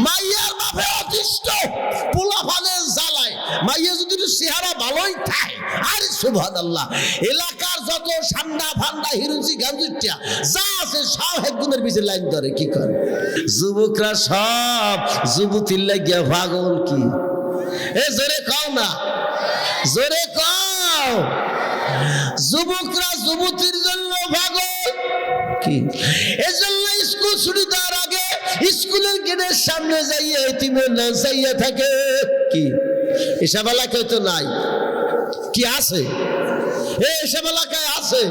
মাইয়ার বাপে অতিষ্ঠ পোলা ফানের জ্বালায় মাইয়া যদি চেহারা ভালোই থাকে আর সুবহানাল্লাহ এলাকার যত ঠান্ডা ফান্ডা হিরুচি গাঞ্জুটিয়া যা আছে সব একগুণের পিছে লাইন ধরে কি করে যুবকরা সব যুবতীর লাগিয়া পাগল কি এ জোরে কও না জোরে কও যুবকরা যুবতীর জন্য পাগল কি এজন্য স্কুল ছুটি দেওয়ার আগে স্কুলের গেটের সামনে যাইয়া এতিমের নাম চাইয়া থাকে কি এসব এলাকায় তো নাই কি আছে এসব এলাকায় আছে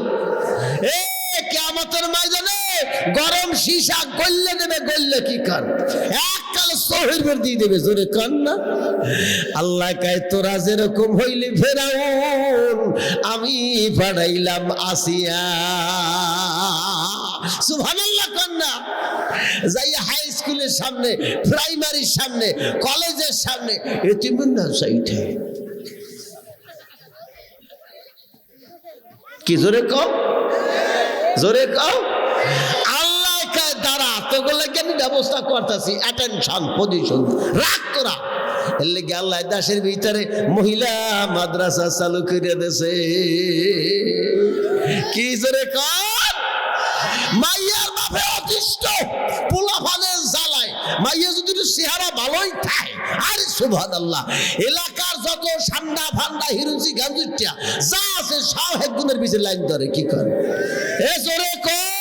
কিয়ামতের ময়দানে গরম সীসা গললে দেবে গললে কি কান এককাল শহীদ বের দিয়ে দেবে জোরে কান না আল্লাহ কয় তোরা যেরকম হইলি ফেরাউন আমি পাঠাইলাম আসিয়া সুবহানাল্লাহ কান না যাই হাই স্কুলের সামনে প্রাইমারির সামনে কলেজের সামনে এতিমের না সাইটে কি জোরে কও জোরে কও আল্লাহ কয় দাঁড়া তোগুলো আমি ব্যবস্থা করতেছি অ্যাটেনশন পজিশন রাখ তোরা এর লেগে আল্লাহ দেশের ভিতরে মহিলা মাদ্রাসা চালু করে দেছে কি জোরে কর মাইয়ার বাপে অতিষ্ঠ পোলা ফানের জ্বালায় মাইয়া যদি চেহারা ভালোই থাকে আর সুবহানাল্লাহ এলাকার যত ঠান্ডা ফান্ডা হিরুচি গাঞ্জুটিয়া যা আছে সব একগুণের পিছে লাইন ধরে কি করে এ জোরে কর